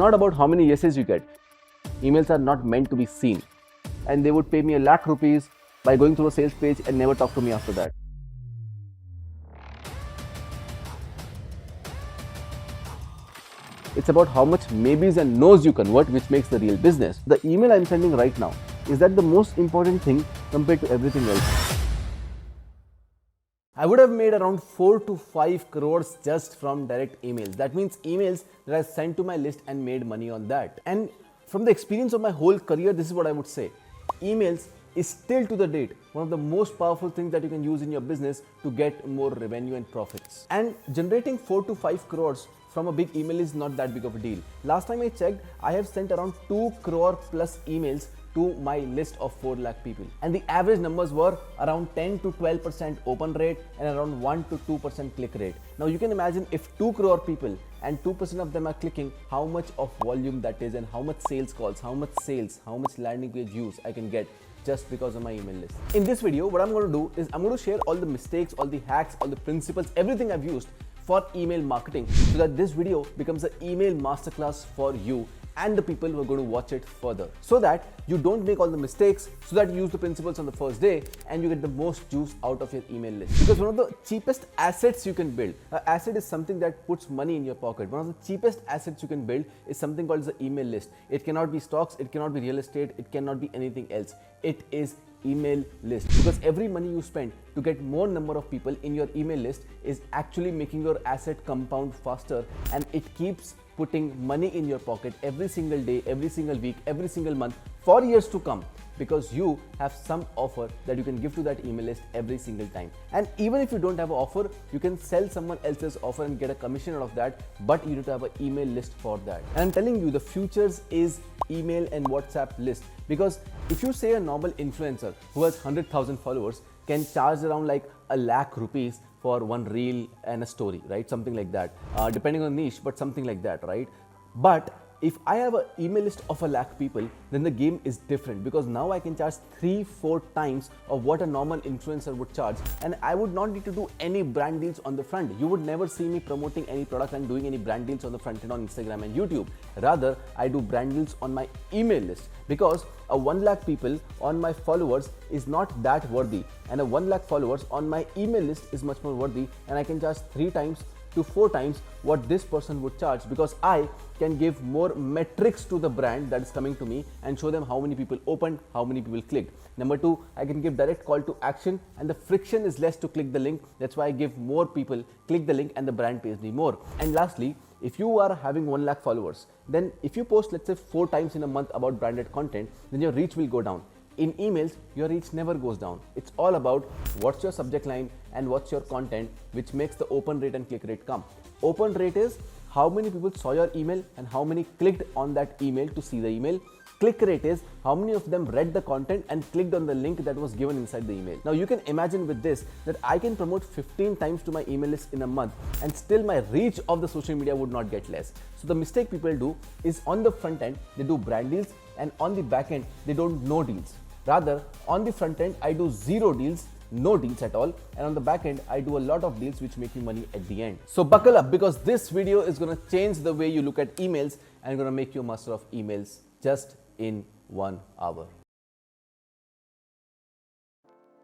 Not about how many yeses you get. Emails are not meant to be seen. And they would pay me ₹1,00,000 by going through a sales page and never talk to me after that. It's about how much maybes and no's you convert, which makes the real business. The email I'm sending right now, is that the most important thing compared to everything else? I would have made around 4 to 5 crores just from direct emails. That means emails that I sent to my list and made money on that. And from the experience of my whole career, this is what I would say. Emails is still to the date one of the most powerful things that you can use in your business to get more revenue and profits. And generating 4 to 5 crores from a big email is not that big of a deal. Last time I checked, I have sent around 2 crore plus emails to my list of 4 lakh people. And the average numbers were around 10 to 12% open rate and around 1 to 2% click rate. Now you can imagine if 2 crore people and 2% of them are clicking, how much of volume that is and how much sales calls, how much sales, how much landing page views I can get just because of my email list. In this video, what I'm going to do is I'm going to share all the mistakes, all the hacks, all the principles, everything I've used for email marketing so that this video becomes an email masterclass for you and the people who are going to watch it further, so that you don't make all the mistakes, so that you use the principles on the first day and you get the most juice out of your email list. Because one of the cheapest assets you can build, an asset is something that puts money in your pocket. One of the cheapest assets you can build is something called the email list. It cannot be stocks, it cannot be real estate, it cannot be anything else. It is email list, because every money you spend to get more number of people in your email list is actually making your asset compound faster, and it keeps putting money in your pocket every single day, every single week, every single month for years to come, because you have some offer that you can give to that email list every single time. And even if you don't have an offer, you can sell someone else's offer and get a commission out of that, but you need to have an email list for that. And I'm telling you, the futures is email and WhatsApp list, because if you say a normal influencer who has 100,000 followers can charge around like ₹1,00,000 for one reel and a story, right? Something like that, depending on niche, but something like that, right? But if I have an email list of 1,00,000 people, then the game is different, because now I can charge 3-4 times of what a normal influencer would charge, and I would not need to do any brand deals on the front. You would never see me promoting any product and doing any brand deals on the front end on Instagram and YouTube. Rather, I do brand deals on my email list, because a 1,00,000 people on my followers is not that worthy, and a 1,00,000 followers on my email list is much more worthy, and I can charge 3 times to 4 times what this person would charge, because I can give more metrics to the brand that is coming to me and show them how many people opened, how many people clicked. Number 2, I can give direct call to action, and the friction is less to click the link. That's why I give more people click the link and the brand pays me more. And lastly, if you are having 1,00,000 followers, then if you post, let's say 4 times in a month about branded content, then your reach will go down. In emails, your reach never goes down. It's all about what's your subject line and what's your content, which makes the open rate and click rate come. Open rate is how many people saw your email and how many clicked on that email to see the email. Click rate is how many of them read the content and clicked on the link that was given inside the email. Now you can imagine with this that I can promote 15 times to my email list in a month, and still my reach of the social media would not get less. So the mistake people do is on the front end, they do brand deals, and on the back end, they don't know deals. Rather, on the front end, I do 0 deals, no deals at all, and on the back end, I do a lot of deals which make me money at the end. So buckle up, because this video is going to change the way you look at emails and going to make you a master of emails just in 1 hour.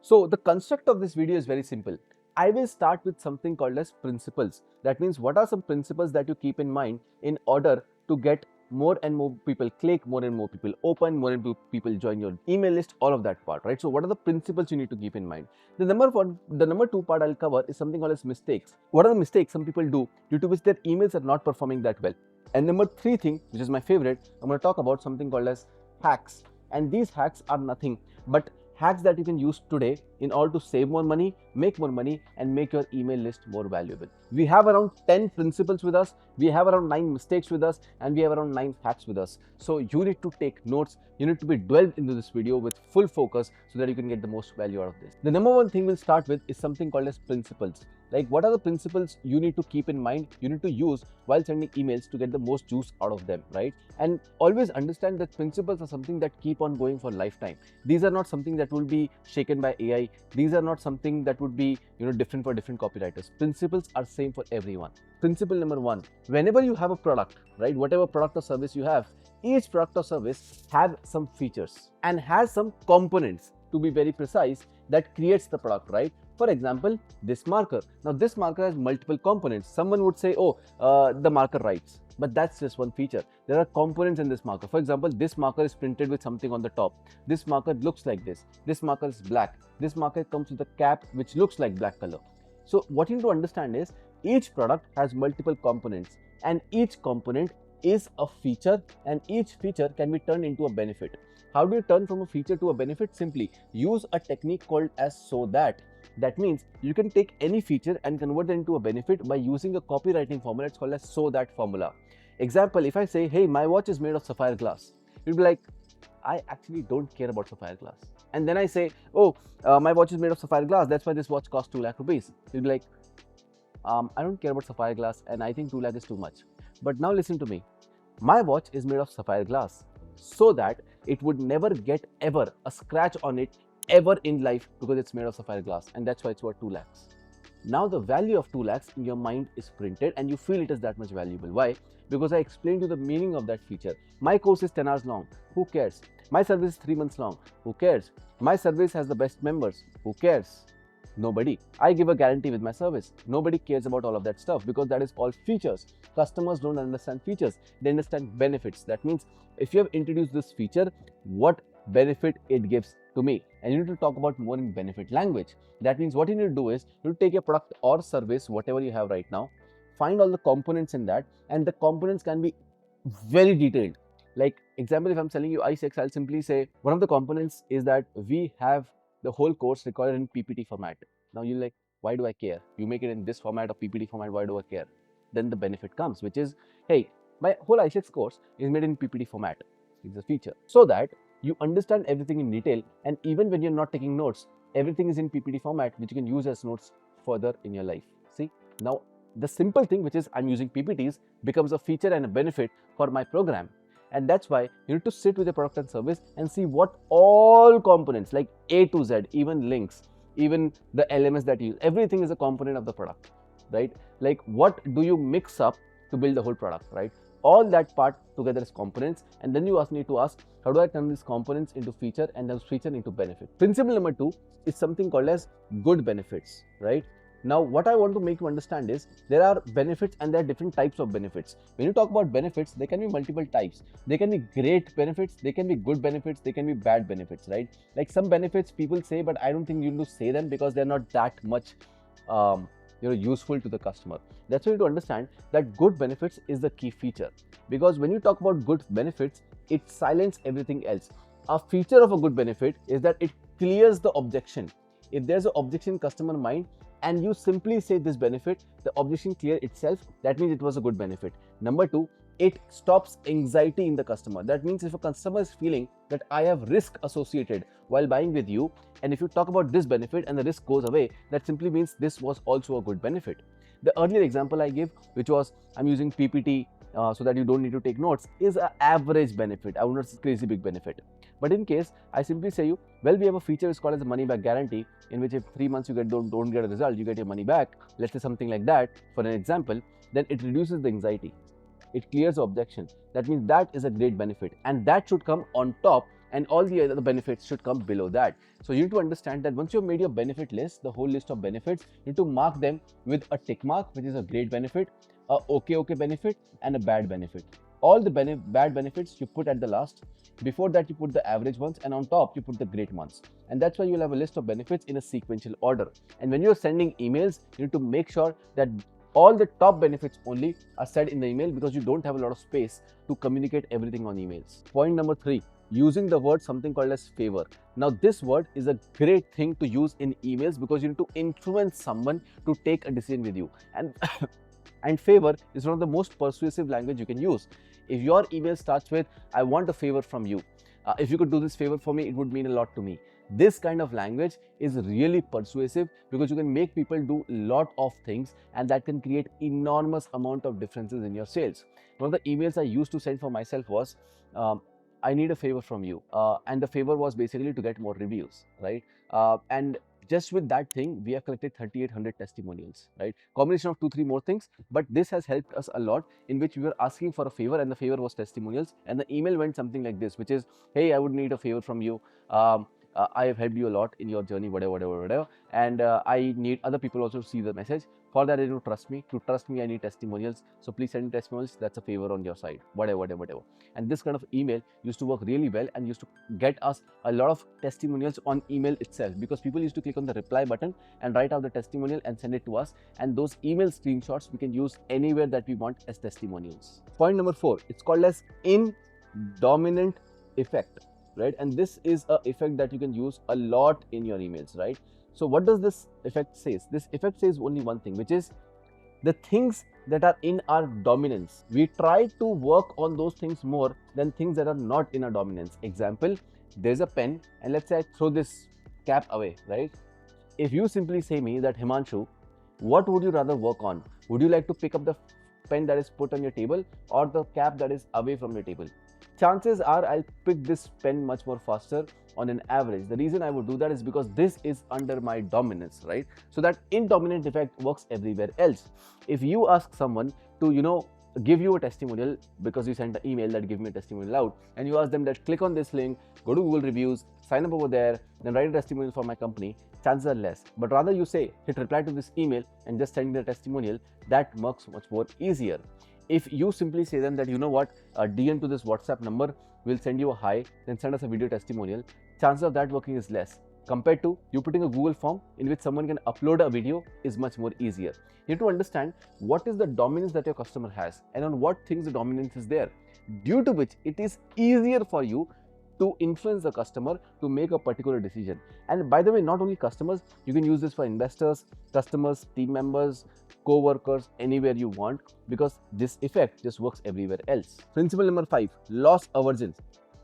So the construct of this video is very simple. I will start with something called as principles. That means what are some principles that you keep in mind in order to get more and more people click, more and more people open, more and more people join your email list, all of that part, right? So what are the principles you need to keep in mind? The number 2 part I'll cover is something called as mistakes. What are the mistakes some people do due to which their emails are not performing that well? And number 3 thing, which is my favorite, I'm going to talk about something called as hacks. And these hacks are nothing but hacks that you can use today in order to save more money, make more money, and make your email list more valuable. We have around 10 principles with us, we have around 9 mistakes with us, and we have around 9 hacks with us. So you need to take notes, you need to be dwelled into this video with full focus so that you can get the most value out of this. The number 1 thing we'll start with is something called as principles. Like, what are the principles you need to keep in mind, you need to use while sending emails to get the most juice out of them, right? And always understand that principles are something that keep on going for lifetime. These are not something that will be shaken by AI these are not something that would be different for different copywriters. Principles are same for everyone. Principle number one: whenever you have a product, right, whatever product or service you have, each product or service have some features and has some components, to be very precise, that creates the product, right? For example, this marker. Now this marker has multiple components. Someone would say, oh, the marker writes, but that's just one feature. There are components in this marker. For example, this marker is printed with something on the top. This marker looks like this. This marker is black. This marker comes with a cap which looks like black color. So what you need to understand is each product has multiple components, and each component is a feature, and each feature can be turned into a benefit. How do you turn from a feature to a benefit? Simply use a technique called as so that. That means you can take any feature and convert it into a benefit by using a copywriting formula. It's called as so that formula. Example, if I say, hey, my watch is made of sapphire glass, you'll be like, I actually don't care about sapphire glass. And then I say, oh, my watch is made of sapphire glass, that's why this watch costs 2 lakh rupees. You'll be like, I don't care about sapphire glass and I think 2 lakh is too much. But now listen to me. My watch is made of sapphire glass so that it would never get ever a scratch on it ever in life, because it's made of sapphire glass, and that's why it's worth 2 lakhs. Now the value of 2 lakhs in your mind is printed and you feel it is that much valuable. Why? Because I explained you the meaning of that feature. My course is 10 hours long. Who cares? My service is 3 months long. Who cares? My service has the best members. Who cares? Nobody. I give a guarantee with my service. Nobody cares about all of that stuff, because that is all features. Customers don't understand features. They understand benefits. That means if you have introduced this feature, what benefit it gives to me, and you need to talk about more in benefit language. That means what you need to do is you take a product or service, whatever you have right now, find all the components in that, and the components can be very detailed. Like example, if I'm selling you i6, I'll simply say one of the components is that we have the whole course recorded in PPT format. Now you're like, why do I care? You make it in this format or PPT format, why do I care? Then the benefit comes, which is, hey, my whole i6 course is made in PPT format. It's a feature. So that you understand everything in detail, and even when you're not taking notes, everything is in PPT format, which you can use as notes further in your life. See, now the simple thing, which is I'm using PPTs, becomes a feature and a benefit for my program. And that's why you need to sit with the product and service and see what all components, like A to Z, even links, even the LMS that you use, everything is a component of the product, right? Like what do you mix up to build the whole product, right? All that part together is components, and then you need to ask, how do I turn these components into feature and then feature into benefit? Principle number 2 is something called as good benefits, right? Now, what I want to make you understand is there are benefits and there are different types of benefits. When you talk about benefits, there can be multiple types. They can be great benefits, they can be good benefits, they can be bad benefits, right? Like some benefits people say, but I don't think you need to say them because they're not that much useful to the customer. That's why you need to understand that good benefits is the key feature, because when you talk about good benefits, it silences everything else. A feature of a good benefit is that it clears the objection. If there's an objection in customer mind and you simply say this benefit, the objection clear itself, that means it was a good benefit. Number 2, it stops anxiety in the customer. That means if a customer is feeling that I have risk associated while buying with you, and if you talk about this benefit and the risk goes away, that simply means this was also a good benefit. The earlier example I gave, which was I'm using PPT so that you don't need to take notes, is an average benefit. I would not say crazy big benefit. But in case I simply say you, well, we have a feature is called as a money back guarantee, in which if 3 months you don't get a result, you get your money back. Let's say something like that for an example, then it reduces the anxiety. It clears the objection. That means that is a great benefit, and that should come on top, and all the other benefits should come below that. So you need to understand that once you've made your benefit list, the whole list of benefits, you need to mark them with a tick mark, which is a great benefit, a okay benefit, and a bad benefit. All the bad benefits you put at the last. Before that you put the average ones, and on top you put the great ones. And that's why you'll have a list of benefits in a sequential order. And when you're sending emails, you need to make sure that all the top benefits only are said in the email, because you don't have a lot of space to communicate everything on emails. Point number 3, using the word something called as favor. Now this word is a great thing to use in emails because you need to influence someone to take a decision with you. And favor is one of the most persuasive language you can use. If your email starts with, I want a favor from you. If you could do this favor for me, it would mean a lot to me. This kind of language is really persuasive because you can make people do a lot of things, and that can create enormous amount of differences in your sales. One of the emails I used to send for myself was, I need a favor from you. And the favor was basically to get more reviews, right? And just with that thing, we have collected 3,800 testimonials, right? Combination of 2-3 more things, but this has helped us a lot, in which we were asking for a favor and the favor was testimonials, and the email went something like this, which is, hey, I would need a favor from you. I have helped you a lot in your journey, whatever, and I need other people also to see the message. For that, I need to trust me. To trust me, I need testimonials. So please send me testimonials. That's a favor on your side, whatever. And this kind of email used to work really well and used to get us a lot of testimonials on email itself, because people used to click on the reply button and write out the testimonial and send it to us. And those email screenshots we can use anywhere that we want as testimonials. Point number 4, it's called as in-dominant effect, right? And this is a effect that you can use a lot in your emails, right? So what does this effect say? This effect says only one thing, which is the things that are in our dominance. We try to work on those things more than things that are not in our dominance. Example, there's a pen and let's say I throw this cap away, right? If you simply say me that, Himanshu, what would you rather work on? Would you like to pick up the pen that is put on your table or the cap that is away from your table? Chances are I'll pick this pen much more faster on an average. The reason I would do that is because this is under my dominance, right? So that in-dominant effect works everywhere else. If you ask someone to, give you a testimonial because you sent an email that give me a testimonial out, and you ask them that click on this link, go to Google reviews, sign up over there, then write a testimonial for my company, chances are less. But rather you say, hit reply to this email and just send me the testimonial, that works much more easier. If you simply say them that, you know what, DM to this WhatsApp number, we'll send you a hi, then send us a video testimonial, chances of that working is less. Compared to you putting a Google form in which someone can upload a video is much more easier. You have to understand what is the dominance that your customer has and on what things the dominance is there, due to which it is easier for you to influence the customer to make a particular decision. And by the way, not only customers, you can use this for investors, customers, team members, co-workers, anywhere you want, because this effect just works everywhere else. Principle number 5, loss aversion.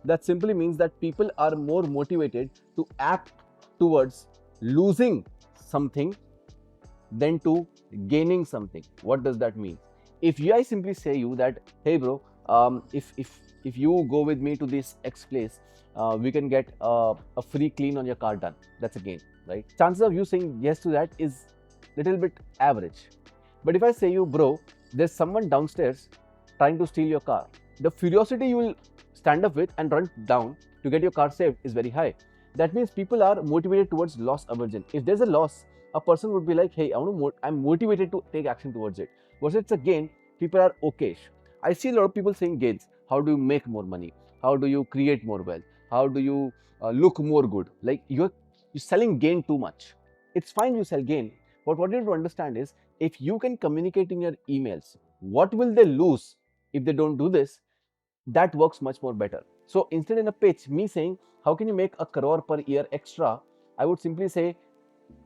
That simply means that people are more motivated to act towards losing something than to gaining something. What does that mean? If I simply say you that, hey bro, if you go with me to this X place, we can get a free clean on your car done. That's a gain, right? Chances of you saying yes to that is little bit average. But if I say you, bro, there's someone downstairs trying to steal your car, the curiosity you will stand up with and run down to get your car saved is very high. That means people are motivated towards loss aversion. If there's a loss, a person would be like, hey, I'm motivated to take action towards it. Versus it's a gain, people are okayish. I see a lot of people saying gains. How do you make more money? How do you create more wealth? How do you look more good? Like you're selling gain too much. It's fine you sell gain, but what you have to understand is, if you can communicate in your emails, what will they lose if they don't do this? That works much more better. So instead in a pitch, me saying, how can you make a crore per year extra? I would simply say,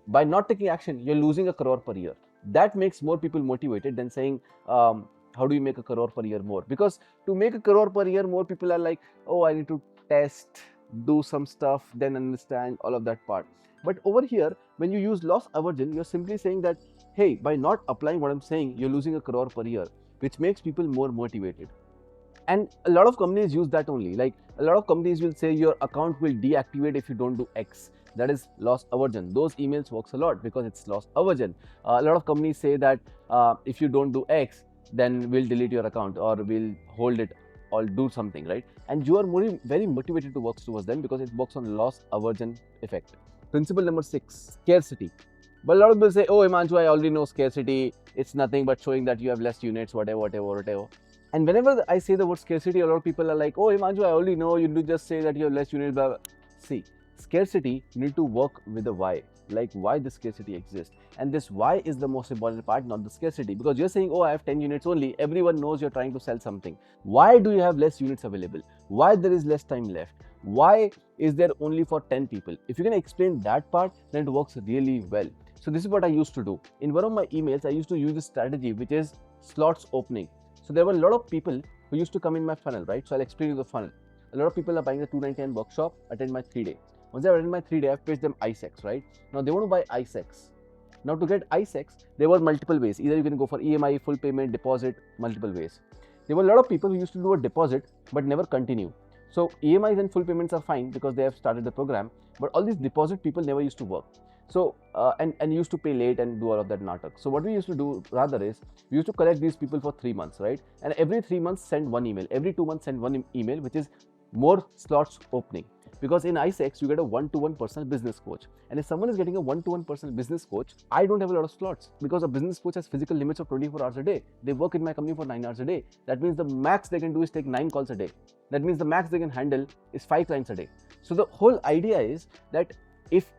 by not taking action, you're losing a crore per year. That makes more people motivated than saying, how do you make a crore per year more? Because to make a crore per year more, people are like, oh, I need to test, do some stuff, then understand all of that part. But over here, when you use loss aversion, you're simply saying that, hey, by not applying what I'm saying, you're losing a crore per year, which makes people more motivated. And a lot of companies use that only. Like a lot of companies will say your account will deactivate if you don't do X. That is loss aversion. Those emails works a lot because it's loss aversion. A lot of companies say that if you don't do X, then we'll delete your account or we'll hold it or do something, right? And you are very motivated to work towards them because it works on loss aversion effect. Principle number 6, scarcity. But a lot of people say, oh, Himanshu, I already know scarcity. It's nothing but showing that you have less units, whatever. And whenever I say the word scarcity, a lot of people are like, oh, Himanshu, I already know. You do just say that you have less units. Blah, blah. See, scarcity, you need to work with the why. Like why the scarcity exists. And this why is the most important part, not the scarcity. Because you're saying, oh, I have 10 units only. Everyone knows you're trying to sell something. Why do you have less units available? Why there is less time left? Why is there only for 10 people? If you can explain that part, then it works really well. So this is what I used to do. In one of my emails, I used to use this strategy, which is slots opening. So there were a lot of people who used to come in my funnel, right? So I'll explain you the funnel. A lot of people are buying the 299 workshop, attend my 3-day. Once I attend my 3-day, I've pitched them ISEX, right? Now they want to buy ISEX. Now to get ISEX, there were multiple ways. Either you can go for EMI, full payment, deposit, multiple ways. There were a lot of people who used to do a deposit but never continue. So EMIs and full payments are fine because they have started the program, but all these deposit people never used to work. So and used to pay late and do all of that natak. So what we used to do rather is we used to collect these people for 3 months, right? And every 3 months send one email, every 2 months send one email, which is more slots opening. Because in ISEX, you get a one-to-one personal business coach. And if someone is getting a one-to-one personal business coach, I don't have a lot of slots because a business coach has physical limits of 24 hours a day. They work in my company for 9 hours a day. That means the max they can do is take 9 calls a day. That means the max they can handle is 5 clients a day. So the whole idea is that if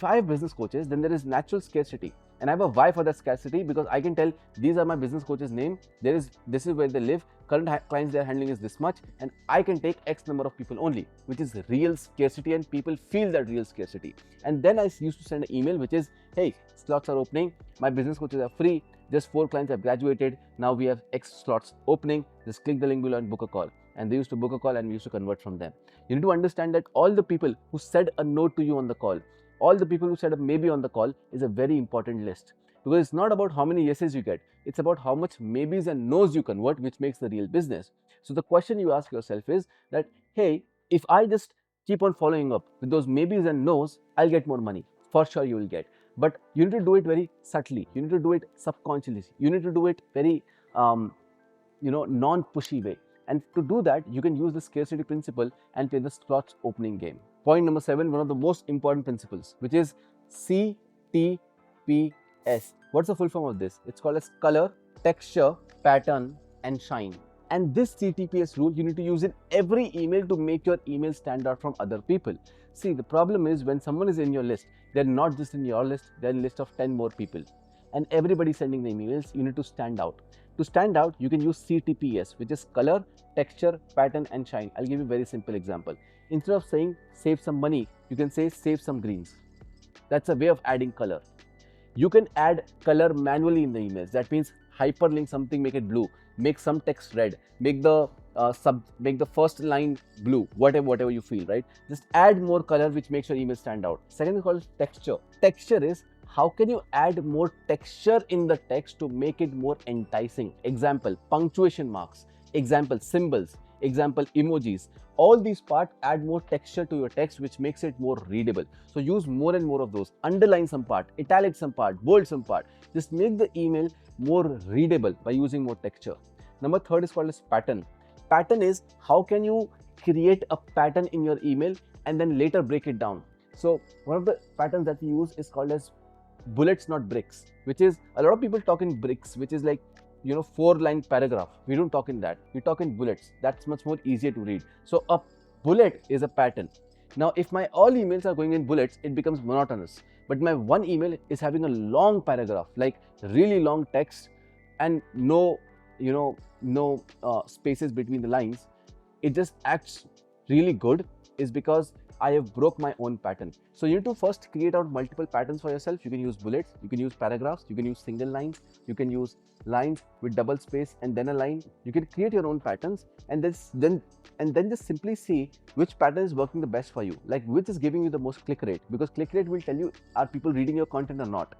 I have business coaches, then there is natural scarcity. And I have a why for that scarcity because I can tell these are my business coaches' name. This is where they live. Current clients they are handling is this much, and I can take X number of people only, which is real scarcity, and people feel that real scarcity. And then I used to send an email which is, hey, slots are opening. My business coaches are free. Just 4 clients have graduated. Now we have X slots opening. Just click the link below and book a call. And they used to book a call, and we used to convert from them. You need to understand that all the people who said a no to you on the call, all the people who said a maybe on the call is a very important list. Because it's not about how many yeses you get, it's about how much maybes and no's you convert, which makes the real business. So the question you ask yourself is that, hey, if I just keep on following up with those maybes and no's, I'll get more money. For sure you will get. But you need to do it very subtly. You need to do it subconsciously. You need to do it very, non-pushy way. And to do that, you can use the scarcity principle and play the slots opening game. Point number 7, one of the most important principles, which is CTPS. What's the full form of this? It's called as color, texture, pattern, and shine. And this CTPS rule, you need to use in every email to make your email stand out from other people. See, the problem is when someone is in your list, they're not just in your list, they're in a list of 10 more people. And everybody sending the emails, you need to stand out. To stand out, you can use CTPS, which is color, texture, pattern, and shine. I'll give you a very simple example. Instead of saying save some money, you can say save some greens. That's a way of adding color. You can add color manually in the emails. That means hyperlink something, make it blue, make some text red, make the first line blue, whatever you feel, right? Just add more color, which makes your email stand out. Second is called texture. Texture is how can you add more texture in the text to make it more enticing. Example, punctuation marks, example, symbols, example, emojis. All these parts add more texture to your text, which makes it more readable. So use more and more of those. Underline some part, italic some part, bold some part. Just make the email more readable by using more texture. Number 3 is called as pattern. Pattern is how can you create a pattern in your email and then later break it down. So one of the patterns that we use is called as bullets, not bricks, which is a lot of people talk in bricks, which is like 4-line paragraph. We don't talk in that. We talk in bullets. That's much more easier to read. So a bullet is a pattern. Now, if my all emails are going in bullets, it becomes monotonous. But my one email is having a long paragraph, like really long text and no spaces between the lines. It just acts really good is because I have broke my own pattern. So you need to first create out multiple patterns for yourself. You can use bullets, you can use paragraphs, you can use single lines, you can use lines with double space and then a line. You can create your own patterns and then just simply see which pattern is working the best for you, like which is giving you the most click rate, because click rate will tell you are people reading your content or not.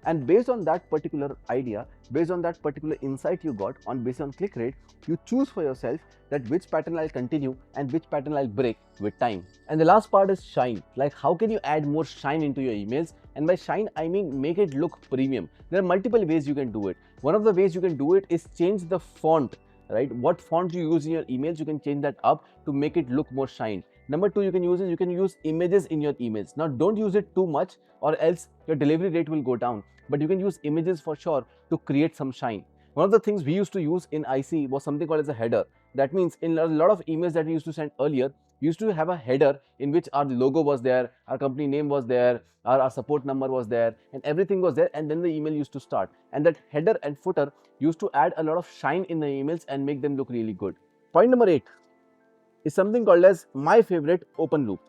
And based on that particular idea, based on that particular insight you got based on click rate, you choose for yourself that which pattern I'll continue and which pattern I'll break with time. And the last part is shine. Like how can you add more shine into your emails? And by shine, I mean make it look premium. There are multiple ways you can do it. One of the ways you can do it is change the font, right? What font you use in your emails, you can change that up to make it look more shine. Number 2 you can use images in your emails. Now don't use it too much or else your delivery rate will go down. But you can use images for sure to create some shine. One of the things we used to use in IC was something called as a header. That means in a lot of emails that we used to send earlier, we used to have a header in which our logo was there, our company name was there, our support number was there, and everything was there, and then the email used to start. And that header and footer used to add a lot of shine in the emails and make them look really good. Point number 8 is something called as my favorite open loop.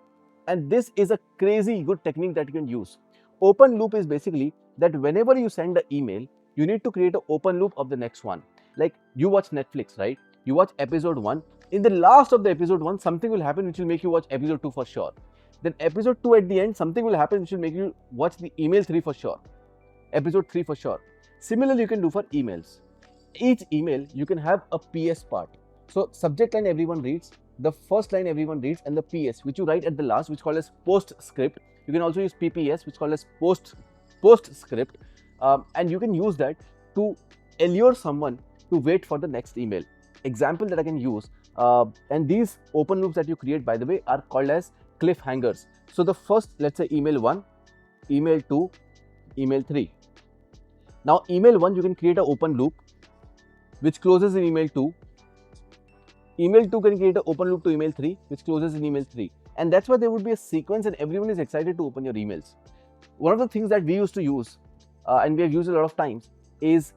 And this is a crazy good technique that you can use. Open loop is basically that whenever you send an email, you need to create an open loop of the next one. Like you watch Netflix, right? You watch episode 1. In the last of the episode 1, something will happen which will make you watch episode 2 for sure. Then episode 2 at the end, something will happen which will make you watch the email 3 for sure. Episode 3 for sure. Similarly, you can do for emails. Each email, you can have a PS part. So subject line everyone reads, the first line everyone reads, and the PS which you write at the last, which is called as postscript, You can also use PPS, which is called as postscript, and you can use that to allure someone to wait for the next email. Example that I can use, and these open loops that you create, by the way, are called as cliffhangers. So the first, let's say email 1, email 2, email 3. Now email 1, you can create an open loop which closes in email 2. Email 2 can create an open loop to email 3, which closes in email 3. And that's why there would be a sequence and everyone is excited to open your emails. One of the things that we used to use, and we have used a lot of times, is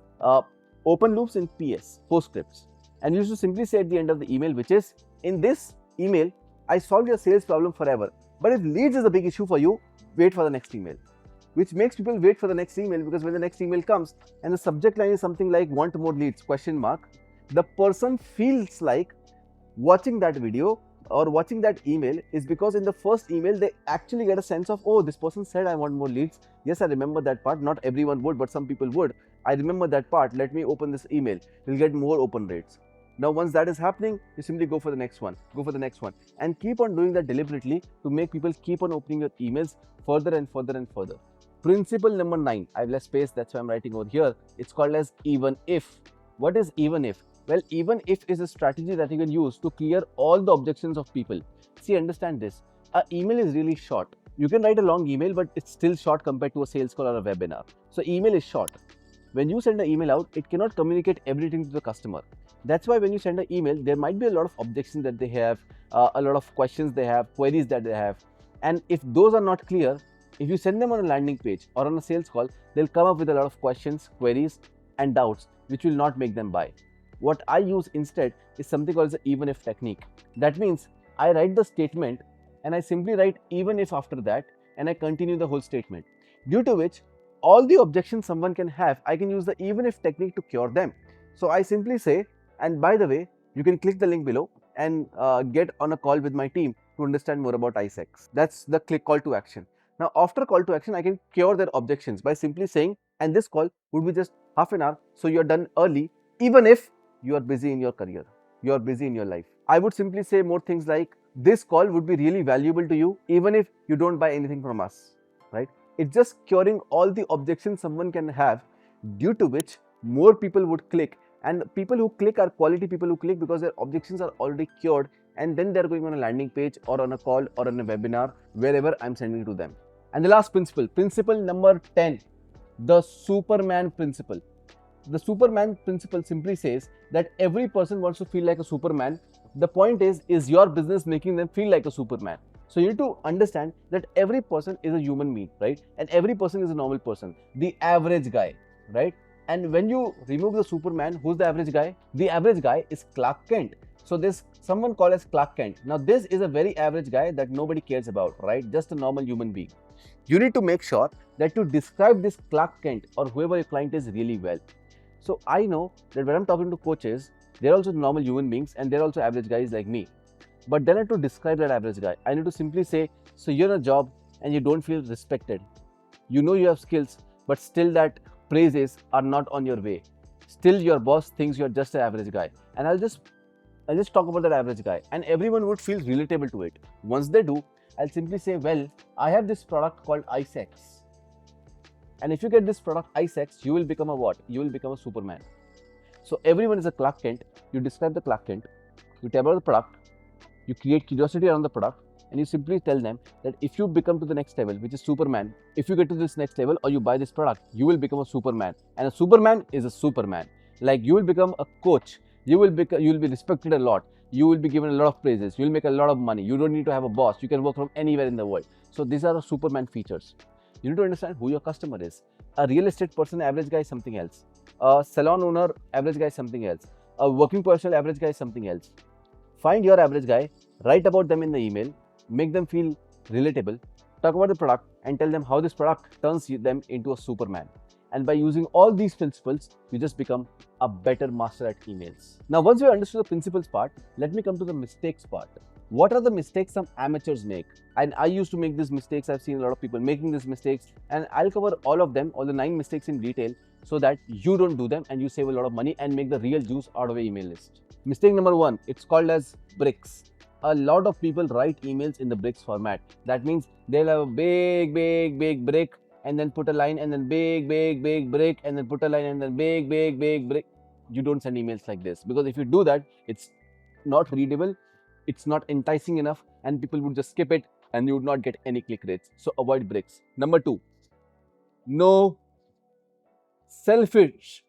open loops in PS, postscripts. And you used to simply say at the end of the email, which is, in this email, I solved your sales problem forever. But if leads is a big issue for you, wait for the next email. Which makes people wait for the next email, because when the next email comes and the subject line is something like want more leads, ? The person feels like watching that video or watching that email is because in the first email they actually get a sense of, oh, this person said I want more leads. Yes, I remember that part. Not everyone would, but some people would. I remember that part. Let me open this email. We'll get more open rates. Now, once that is happening, you simply go for the next one, and keep on doing that deliberately to make people keep on opening your emails further and further and further. Principle number 9, I have less space, that's why I'm writing over here. It's called as even if. What is even if? Well, even if is a strategy that you can use to clear all the objections of people. See, understand this. An email is really short. You can write a long email, but it's still short compared to a sales call or a webinar. So email is short. When you send an email out, it cannot communicate everything to the customer. That's why when you send an email, there might be a lot of objections that they have, a lot of questions they have, queries that they have. And if those are not clear, if you send them on a landing page or on a sales call, they'll come up with a lot of questions, queries, and doubts, which will not make them buy. What I use instead is something called the even if technique. That means I write the statement and I simply write even if after that, and I continue the whole statement. Due to which, all the objections someone can have, I can use the even if technique to cure them. So I simply say, and by the way, you can click the link below and get on a call with my team to understand more about ISEX. That's the click call to action. Now, after call to action, I can cure their objections by simply saying, and this call would be just half an hour, so you're done early, even if you are busy in your career, you are busy in your life. I would simply say more things like, this call would be really valuable to you, even if you don't buy anything from us, right? It's just curing all the objections someone can have, due to which more people would click. And people who click are quality people who click because their objections are already cured, and then they're going on a landing page or on a call or on a webinar, wherever I'm sending to them. And the last principle number 10, the Superman principle. The Superman principle simply says that every person wants to feel like a Superman. The point is your business making them feel like a Superman? So you need to understand that every person is a human being, right? And every person is a normal person, the average guy, right? And when you remove the Superman, who's the average guy? The average guy is Clark Kent. So there's someone called as Clark Kent. Now this is a very average guy that nobody cares about, right? Just a normal human being. You need to make sure that you describe this Clark Kent or whoever your client is really well. So I know that when I'm talking to coaches, they're also normal human beings and they're also average guys like me. But then I have to describe that average guy. I need to simply say, so you're in a job and you don't feel respected. You know you have skills, but still that praises are not on your way. Still your boss thinks you're just an average guy. And I'll just talk about that average guy, and everyone would feel relatable to it. Once they do, I'll simply say, well, I have this product called ISEX. And if you get this product ISEX, you will become a what? You will become a Superman. So everyone is a Clark Kent. You describe the Clark Kent, you tell about the product, you create curiosity around the product, and you simply tell them that if you become to the next level, which is Superman, if you get to this next level or you buy this product, you will become a Superman. And a Superman is a Superman. Like you will become a coach, you will be respected a lot, you will be given a lot of praises, you will make a lot of money, you don't need to have a boss, you can work from anywhere in the world. So these are the Superman features. You need to understand who your customer is. A real estate person, average guy is something else. A salon owner, average guy is something else. A working professional, average guy is something else. Find your average guy, write about them in the email, make them feel relatable, talk about the product and tell them how this product turns them into a Superman. And by using all these principles, you just become a better master at emails. Now, once you understood the principles part, let me come to the mistakes part. What are the mistakes some amateurs make? And I used to make these mistakes. I've seen a lot of people making these mistakes, and I'll cover all of them, all the 9 mistakes in detail, so that you don't do them and you save a lot of money and make the real juice out of your email list. Mistake number 1, it's called as bricks. a lot of people write emails in the bricks format. That means they'll have a big brick and then put a line and then big brick and then put a line and then big brick. You don't send emails like this, because if you do that, it's not readable, it's not enticing enough, and people would just skip it and you would not get any click rates. So avoid bricks. Number 2, no selfish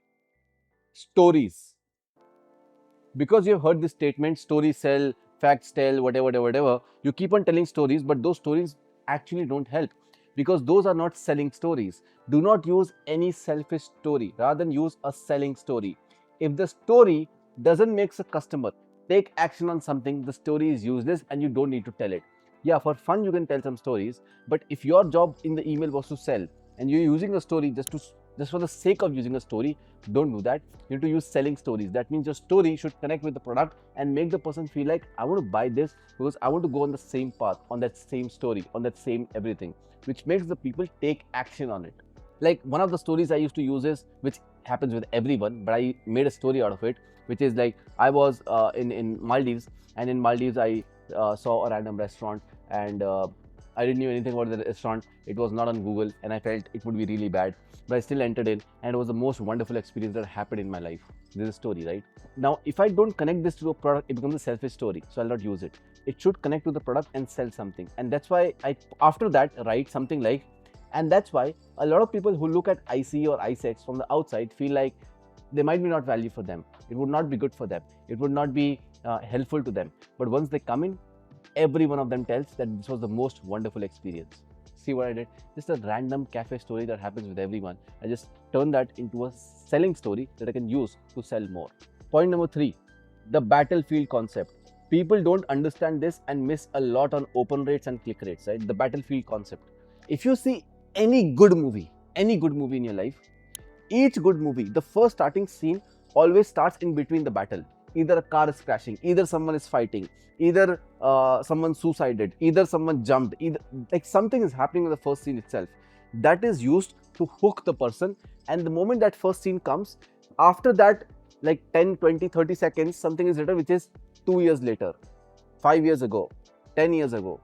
stories. Because you have heard this statement, stories sell, facts tell, whatever, you keep on telling stories, but those stories actually don't help, because those are not selling stories. Do not use any selfish story, rather than use a selling story. If the story doesn't make a customer take action on something, the story is useless and you don't need to tell it. Yeah, for fun you can tell some stories, but if your job in the email was to sell and you're using a story just for the sake of using a story, don't do that. You need to use selling stories. That means your story should connect with the product and make the person feel like, I want to buy this because I want to go on the same path, on that same story, on that same everything, which makes the people take action on it. Like one of the stories I used to use is, which happens with everyone, but I made a story out of it, which is like, I was in Maldives, and in Maldives I saw a random restaurant, and I didn't know anything about the restaurant. It was not on Google and I felt it would be really bad, but I still entered in, and it was the most wonderful experience that happened in my life. This is a story, right? Now, if I don't connect this to a product, it becomes a selfish story, so I'll not use it. It should connect to the product and sell something, and that's why I, after that, write something like, and that's why a lot of people who look at IC or ISEX from the outside feel like they might be not value for them. It would not be good for them. It would not be helpful to them. But once they come in, every one of them tells that this was the most wonderful experience. See what I did? Just a random cafe story that happens with everyone. I just turned that into a selling story that I can use to sell more. Point number 3, the battlefield concept. People don't understand this and miss a lot on open rates and click rates, right? The battlefield concept. If you see any good movie in your life, each good movie, the first starting scene always starts in between the battle. Either a car is crashing, either someone is fighting, either someone suicided, either someone jumped, either like something is happening in the first scene itself. That is used to hook the person, and the moment that first scene comes, after that, like 10, 20, 30 seconds, something is written which is 2 years later, 5 years ago, 10 years ago.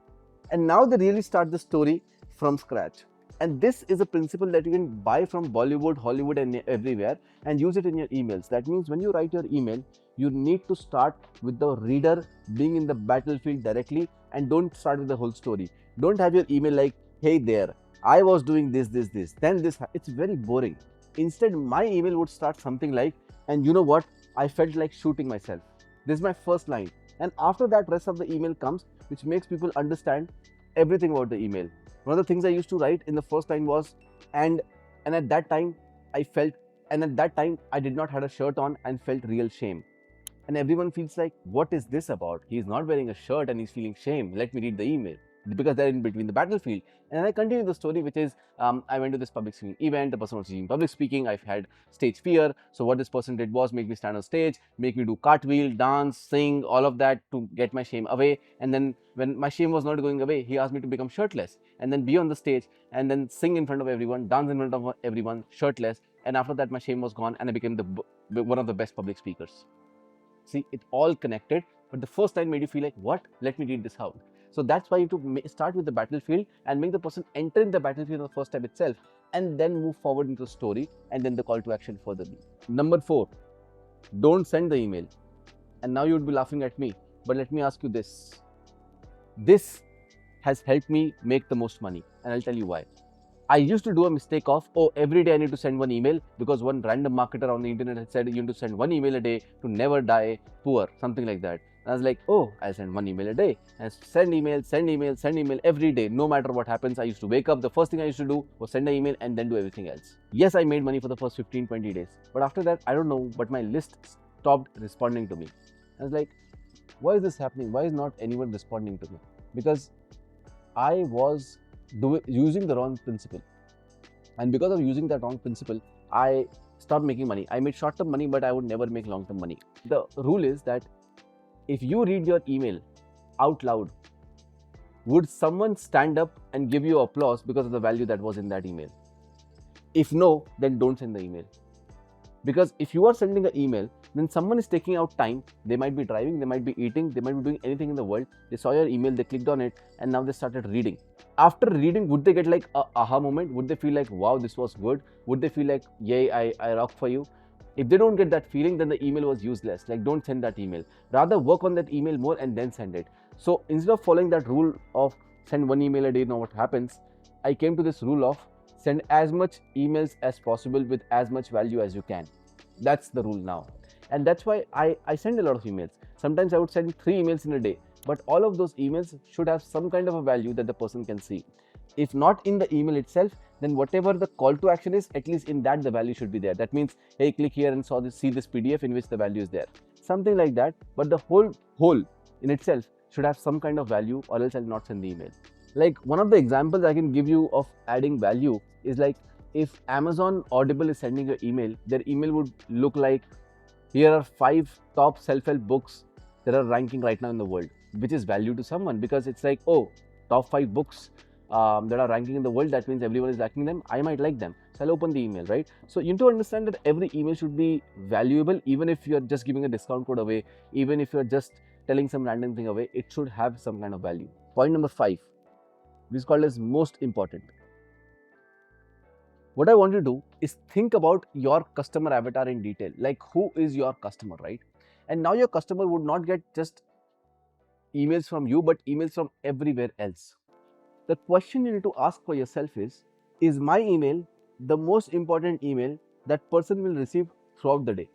And now they really start the story from scratch. And this is a principle that you can buy from Bollywood, Hollywood and everywhere and use it in your emails. That means when you write your email, you need to start with the reader being in the battlefield directly, and don't start with the whole story. Don't have your email like, hey there, I was doing this, then this. It's very boring. Instead, my email would start something like, and you know what, I felt like shooting myself. This is my first line. And after that, rest of the email comes, which makes people understand everything about the email. One of the things I used to write in the first line was, and at that time I felt, and at that time I did not have a shirt on and felt real shame. And everyone feels like, what is this about? He's not wearing a shirt and he's feeling shame. Let me read the email, because they're in between the battlefield. And I continue the story, which is, I went to this public speaking event. The person was teaching public speaking. I've had stage fear. So what this person did was make me stand on stage, make me do cartwheel, dance, sing, all of that to get my shame away. And then when my shame was not going away, he asked me to become shirtless and then be on the stage and then sing in front of everyone, dance in front of everyone, shirtless. And after that, my shame was gone and I became one of the best public speakers. See, it all connected, but the first line made you feel like, what? Let me read this out. So that's why you have to start with the battlefield and make the person enter in the battlefield the first time itself, and then move forward into the story and then the call to action further. Number 4, don't send the email. And now you would be laughing at me, but let me ask you this. This has helped me make the most money, and I'll tell you why. I used to do a mistake of, oh, every day I need to send one email because one random marketer on the internet had said you need to send one email a day to never die poor, something like that. And I was like, oh, I'll send one email a day. And send email every day, no matter what happens. I used to wake up, the first thing I used to do was send an email and then do everything else. Yes, I made money for the first 15-20 days. But after that, I don't know, but my list stopped responding to me. I was like, why is this happening? Why is not anyone responding to me? Because I was using the wrong principle, and because of using that wrong principle, I stopped making money. I made short-term money, but I would never make long-term money. The rule is that if you read your email out loud, would someone stand up and give you applause because of the value that was in that email? If no, then don't send the email. Because if you are sending an email Then someone is taking out time. They might be driving, they might be eating, they might be doing anything in the world. They saw your email, they clicked on it, and now they started reading. After reading, would they get like a aha moment? Would they feel like, wow, this was good? Would they feel like, yay, I rock for you? If they don't get that feeling, then the email was useless. Like, don't send that email. Rather, work on that email more and then send it. So instead of following that rule of send one email a day, know what happens, I came to this rule of send as much emails as possible with as much value as you can. That's the rule now. And that's why I send a lot of emails. Sometimes I would send 3 emails in a day, but all of those emails should have some kind of a value that the person can see. If not in the email itself, then whatever the call to action is, at least in that the value should be there. That means, hey, click here and see this PDF in which the value is there. Something like that, but the whole in itself should have some kind of value, or else I'll not send the email. Like, one of the examples I can give you of adding value is like, if Amazon Audible is sending an email, their email would look like, here are 5 top self-help books that are ranking right now in the world, which is value to someone, because it's like, oh, top 5 books that are ranking in the world, that means everyone is liking them, I might like them, so I'll open the email, right? So you need to understand that every email should be valuable. Even if you're just giving a discount code away, even if you're just telling some random thing away, it should have some kind of value. Point number 5, this is called as most important. What I want you to do is think about your customer avatar in detail. Like, who is your customer, right? And now your customer would not get just emails from you, but emails from everywhere else. The question you need to ask for yourself is my email the most important email that person will receive throughout the day?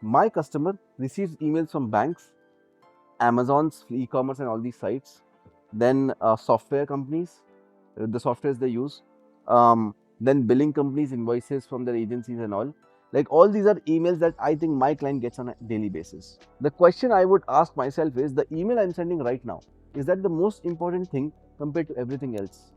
My customer receives emails from banks, Amazon's, e-commerce and all these sites, then software companies, the softwares they use, then billing companies, invoices from their agencies and all. Like, all these are emails that I think my client gets on a daily basis. The question I would ask myself is, the email I'm sending right now, is that the most important thing compared to everything else?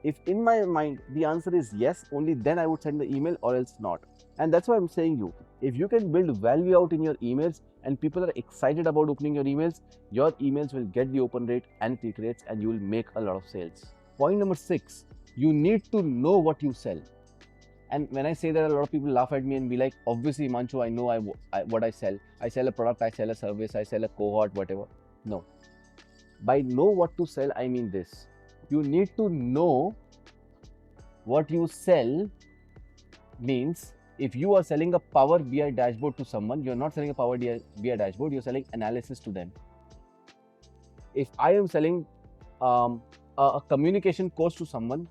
If in my mind the answer is yes, only then I would send the email, or else not. And that's why I'm saying you, if you can build value out in your emails and people are excited about opening your emails will get the open rate and click rates, and you will make a lot of sales. Point number 6, you need to know what you sell. And when I say that, a lot of people laugh at me and be like, obviously, Himanshu, I know what I sell. I sell a product, I sell a service, I sell a cohort, whatever. No. By know what to sell, I mean this. You need to know what you sell. Means, if you are selling a Power BI dashboard to someone, you're not selling a Power BI dashboard, you're selling analysis to them. If I am selling a communication course to someone,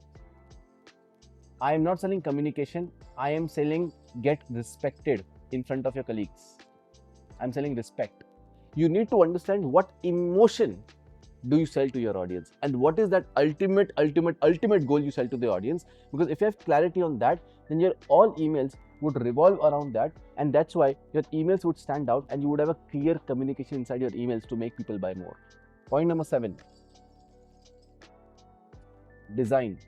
I am not selling communication, I am selling get respected in front of your colleagues. I'm selling respect. You need to understand what emotion do you sell to your audience, and what is that ultimate goal you sell to the audience. Because if you have clarity on that, then your all emails would revolve around that, and that's why your emails would stand out and you would have a clear communication inside your emails to make people buy more. Point number 7, design.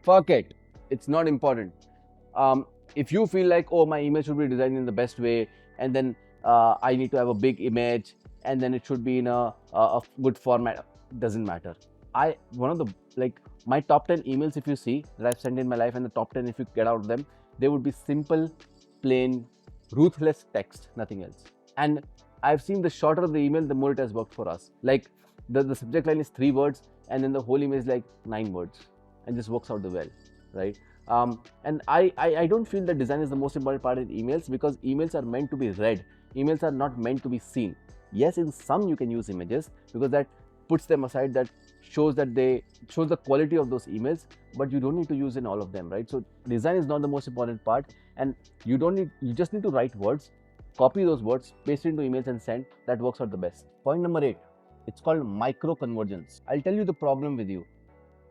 Fuck it, it's not important. If you feel like, oh, my email should be designed in the best way, and then I need to have a big image, and then it should be in a good format, doesn't matter. One of the, like, my top 10 emails, if you see, that I've sent in my life, and the top 10, if you get out of them, they would be simple, plain, ruthless text, nothing else. And I've seen the shorter the email, the more it has worked for us. Like, the subject line is 3 words, and then the whole email is like 9 words, and just works out the well, right? And I don't feel that design is the most important part in emails, because emails are meant to be read. Emails are not meant to be seen. Yes, in some you can use images, because that puts them aside, that shows the quality of those emails, but you don't need to use in all of them, right? So design is not the most important part, and you just need to write words, copy those words, paste it into emails and send. That works out the best. Point number 8, it's called micro conversions. I'll tell you the problem with you.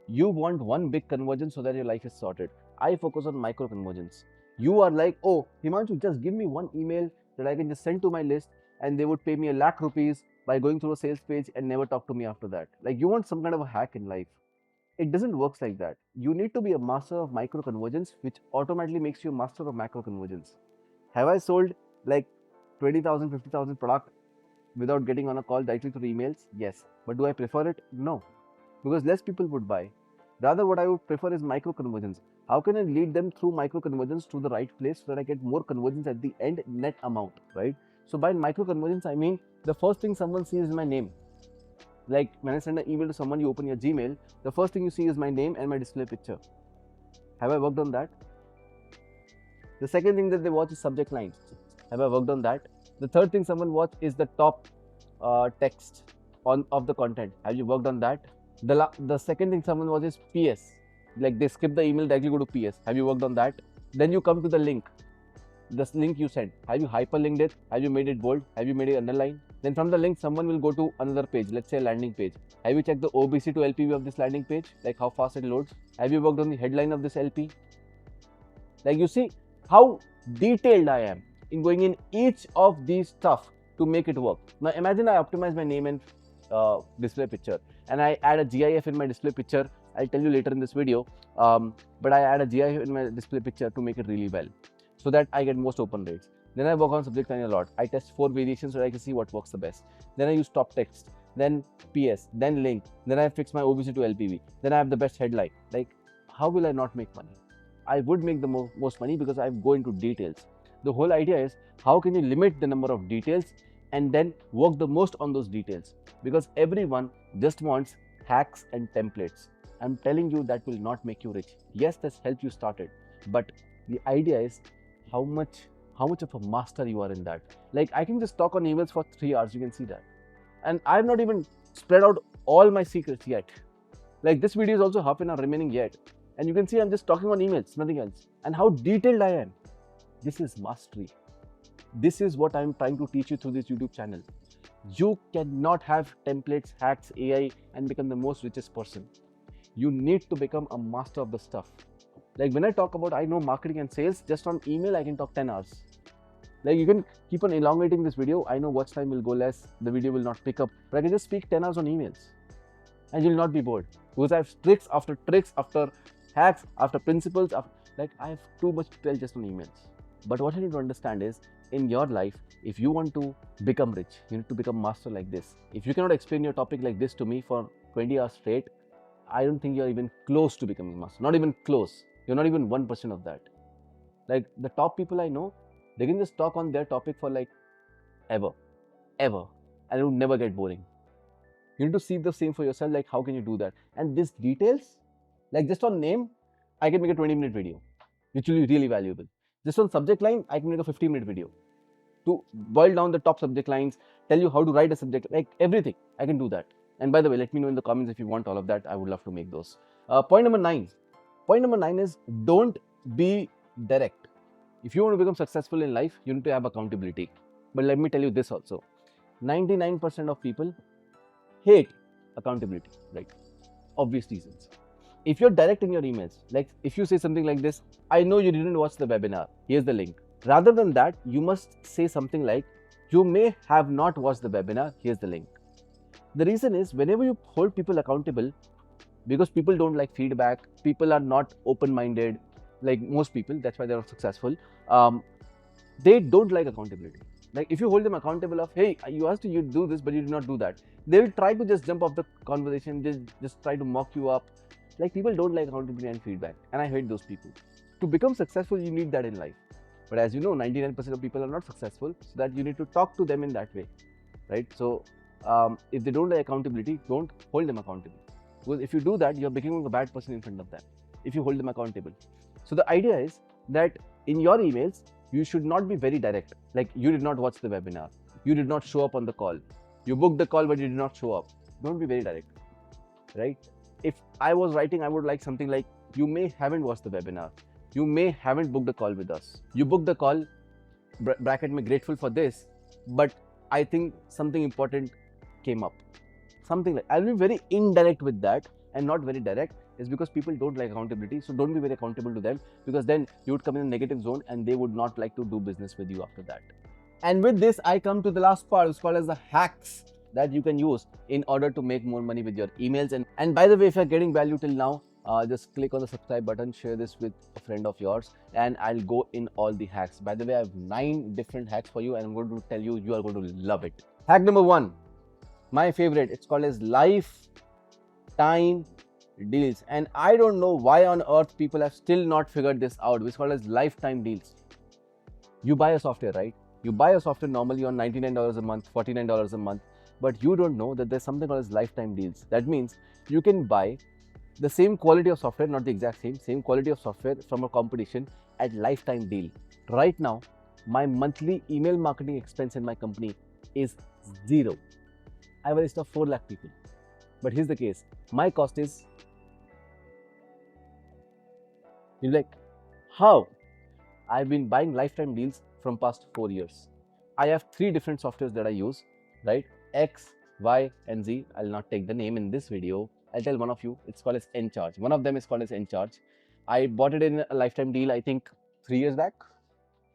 You want one big conversion so that your life is sorted. I focus on micro conversions. You are like, oh, Himanshu, just give me one email that I can just send to my list, and they would pay me ₹1,00,000 by going through a sales page and never talk to me after that. Like, you want some kind of a hack in life. It doesn't work like that. You need to be a master of micro conversions, which automatically makes you a master of macro conversions. Have I sold like 20,000, 50,000 product without getting on a call directly through emails? Yes. But do I prefer it? No. Because less people would buy. Rather, what I would prefer is micro conversions. How can I lead them through micro conversions to the right place so that I get more conversions at the end net amount, right? So by micro conversions, I mean the first thing someone sees is my name. Like when I send an email to someone, you open your Gmail, the first thing you see is my name and my display picture. Have I worked on that? The second thing that they watch is subject lines. Have I worked on that? The third thing someone watch is the top text of the content. Have you worked on that? The second thing someone watches is PS. Like they skip the email, directly go to PS. Have you worked on that? Then you come to the link. This link you sent. Have you hyperlinked it? Have you made it bold? Have you made it underline? Then from the link, someone will go to another page, let's say a landing page. Have you checked the OBC to LPV of this landing page? Like how fast it loads? Have you worked on the headline of this LP? Like you see how detailed I am in going in each of these stuff to make it work. Now imagine I optimize my name and display picture and I add a GIF in my display picture. I'll tell you later in this video, but I add a GIF in my display picture to make it really well so that I get most open rates. Then I work on subject line a lot. I test 4 variations so I can see what works the best. Then I use top text, then PS, then link, then I fix my OBC to LPV, then I have the best headline. Like, how will I not make money? I would make the most money because I go into details. The whole idea is how can you limit the number of details and then work the most on those details, because everyone just wants hacks and templates. I'm telling you that will not make you rich. Yes, that's helped you started, but the idea is how much of a master you are in that. Like I can just talk on emails for 3 hours, you can see that. And I've not even spread out all my secrets yet. Like this video is also half an hour remaining yet. And you can see I'm just talking on emails, nothing else. And how detailed I am. This is mastery. This is what I'm trying to teach you through this YouTube channel. You cannot have templates, hacks, AI and become the most richest person. You need to become a master of the stuff. Like when I talk about, I know marketing and sales, just on email, I can talk 10 hours. Like you can keep on elongating this video. I know watch time will go less, the video will not pick up, but I can just speak 10 hours on emails and you'll not be bored because I have tricks after hacks, after principles, like I have too much to tell just on emails. But what I need to understand is in your life, if you want to become rich, you need to become master like this. If you cannot explain your topic like this to me for 20 hours straight, I don't think you're even close to becoming master, not even close. You're not even 1% of that. Like the top people I know, they can just talk on their topic for like ever, and it will never get boring. You need to see the same for yourself, like how can you do that? And these details, like just on name, I can make a 20-minute video, which will be really valuable. Just on subject line, I can make a 15-minute video to boil down the top subject lines, tell you how to write a subject, like everything, I can do that. And by the way, let me know in the comments if you want all of that. I would love to make those. Point number 9 is don't be direct. If you want to become successful in life, you need to have accountability. But let me tell you this also, 99% of people hate accountability, right? Obvious reasons. If you're direct in your emails, like if you say something like this, I know you didn't watch the webinar, here's the link. Rather than that, you must say something like, you may have not watched the webinar, here's the link. The reason is whenever you hold people accountable, because people don't like feedback, people are not open-minded, like most people, that's why they're not successful. They don't like accountability. Like if you hold them accountable of, hey, you asked you do this, but you did not do that. They will try to just jump off the conversation, just try to mock you up. Like people don't like accountability and feedback, and I hate those people. To become successful, you need that in life. But as you know, 99% of people are not successful, so that you need to talk to them in that way, right? So if they don't like accountability, don't hold them accountable. Because if you do that, you're becoming a bad person in front of them, if you hold them accountable. So the idea is that in your emails, you should not be very direct. Like you did not watch the webinar, you did not show up on the call, you booked the call but you did not show up. Don't be very direct, right? If I was writing, I would like something like, you may haven't watched the webinar, you may haven't booked the call with us. You booked the call, bracket me grateful for this, but I think something important came up. Something like, I'll be very indirect with that and not very direct, is because people don't like accountability. So don't be very accountable to them, because then you would come in a negative zone and they would not like to do business with you after that. And with this, I come to the last part, which is called as the hacks that you can use in order to make more money with your emails. And by the way, if you're getting value till now, just click on the subscribe button, share this with a friend of yours, and I'll go in all the hacks. By the way, I have 9 different hacks for you, and I'm going to tell you, you are going to love it. Hack number 1, my favorite, it's called as lifetime deals, and I don't know why on earth people have still not figured this out. It's called as lifetime deals. You buy a software, right? You buy a software normally on $99 a month, $49 a month, but you don't know that there's something called as lifetime deals. That means you can buy the same quality of software, not the exact same quality of software from a competition at lifetime deal. Right now, my monthly email marketing expense in my company is 0. I have a list of 4 lakh people. But here's the case, my cost is, you're like, how? I've been buying lifetime deals from past 4 years. I have 3 different softwares that I use, right? X, Y, and Z. I'll not take the name in this video. I'll tell one of you, it's called as Encharge. One of them is called as Encharge. I bought it in a lifetime deal, I think 3 years back.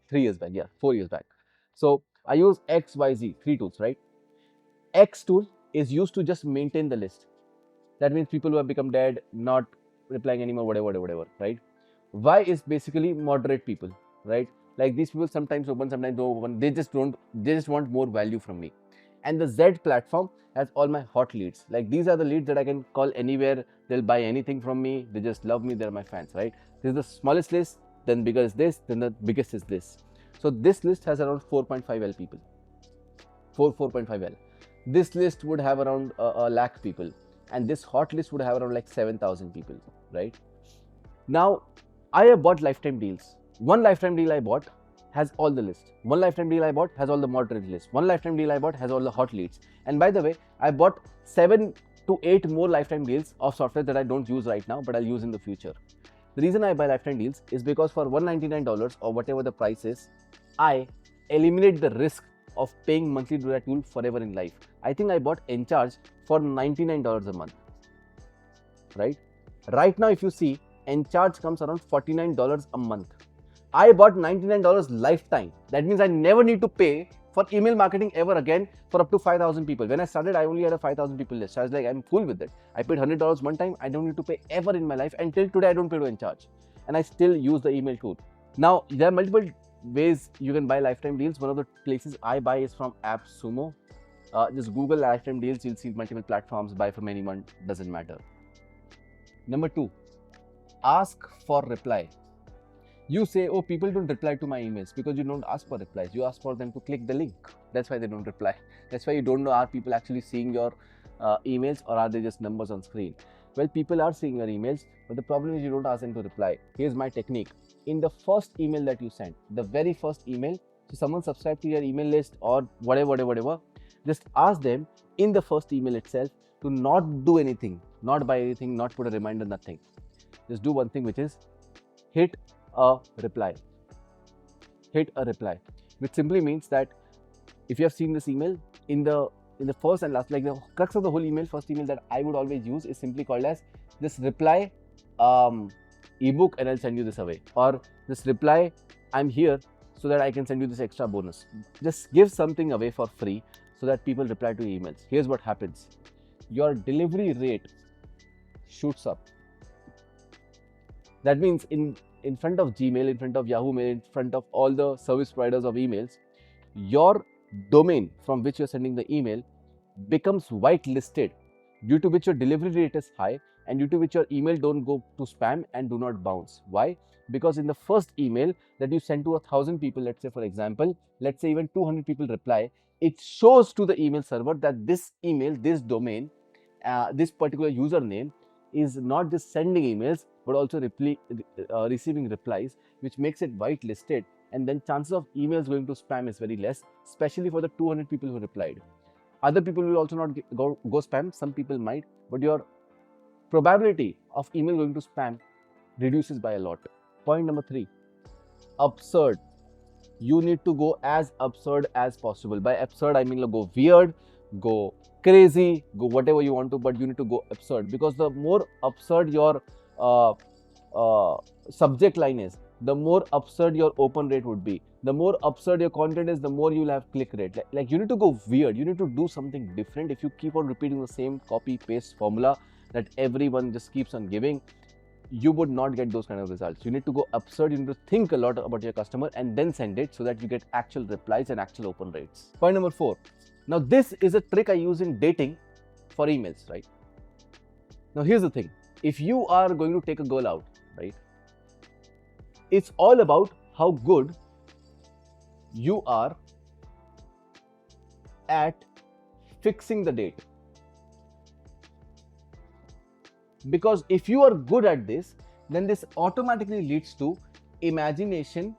3 years back, yeah, 4 years back. So I use X, Y, Z, 3 tools, right? X tool is used to just maintain the list. That means people who have become dead, not replying anymore, whatever, right? Y is basically moderate people, right? Like these people sometimes open, sometimes don't open. They just want more value from me. And the Z platform has all my hot leads. Like these are the leads that I can call anywhere. They'll buy anything from me. They just love me. They're my fans, right? This is the smallest list. Then bigger is this. Then the biggest is this. So this list has around 4.5L people. 4.5L. This list would have around a lakh people. And this hot list would have around like 7,000 people, right? Now, I have bought lifetime deals. One lifetime deal I bought has all the list. One lifetime deal I bought has all the moderate list. One lifetime deal I bought has all the hot leads. And by the way, I bought 7 to 8 more lifetime deals of software that I don't use right now, but I'll use in the future. The reason I buy lifetime deals is because for $199 or whatever the price is, I eliminate the risk of paying monthly to that tool forever in life. I think I bought Encharge for $99 a month, right? Right now, if you see, Encharge comes around $49 a month. I bought $99 lifetime. That means I never need to pay for email marketing ever again for up to 5,000 people. When I started, I only had a 5,000 people list. I was like, I'm cool with it. I paid $100 one time. I don't need to pay ever in my life. Until today, I don't pay to Encharge. And I still use the email tool. Now, there are multiple ways you can buy lifetime deals. One of the places I buy is from AppSumo. Just Google lifetime deals. You'll see multiple platforms. Buy from anyone. Doesn't matter. Number 2. Ask for reply. You say, oh, people don't reply to my emails because you don't ask for replies. You ask for them to click the link. That's why they don't reply. That's why you don't know, are people actually seeing your emails or are they just numbers on screen? Well, people are seeing your emails, but the problem is you don't ask them to reply. Here's my technique. In the first email that you send, the very first email, so someone subscribed to your email list or whatever, just ask them in the first email itself to not do anything, not buy anything, not put a reminder, nothing. Just do one thing, which is hit a reply. Hit a reply, which simply means that if you have seen this email, in the first and last, like the crux of the whole email, first email that I would always use is simply called as this reply ebook and I'll send you this away, or this reply, I'm here so that I can send you this extra bonus. Just give something away for free so that people reply to emails. Here's what happens. Your delivery rate shoots up. That means in front of Gmail, in front of Yahoo Mail, in front of all the service providers of emails, your domain from which you're sending the email becomes whitelisted, due to which your delivery rate is high and due to which your email don't go to spam and do not bounce. Why? Because in the first email that you send to 1,000 people, let's say for example, let's say even 200 people reply, it shows to the email server that this email, this domain, this particular username is not just sending emails but also receiving replies, which makes it whitelisted, and then chances of emails going to spam is very less, especially for the 200 people who replied. Other people will also not go spam, some people might, but your probability of email going to spam reduces by a lot. Point number 3, absurd. You need to go as absurd as possible. By absurd, I mean go weird, go crazy, go whatever you want to, but you need to go absurd, because the more absurd your subject line is, the more absurd your open rate would be. The more absurd your content is, the more you'll have click rate. Like you need to go weird. You need to do something different. If you keep on repeating the same copy paste formula that everyone just keeps on giving, you would not get those kind of results. You need to go absurd. You need to think a lot about your customer and then send it so that you get actual replies and actual open rates. Point number 4. Now this is a trick I use in dating for emails, right? Now here's the thing. if you are going to take a girl out, right, it's all about how good you are at fixing the date. Because if you are good at this, then this automatically leads to imagination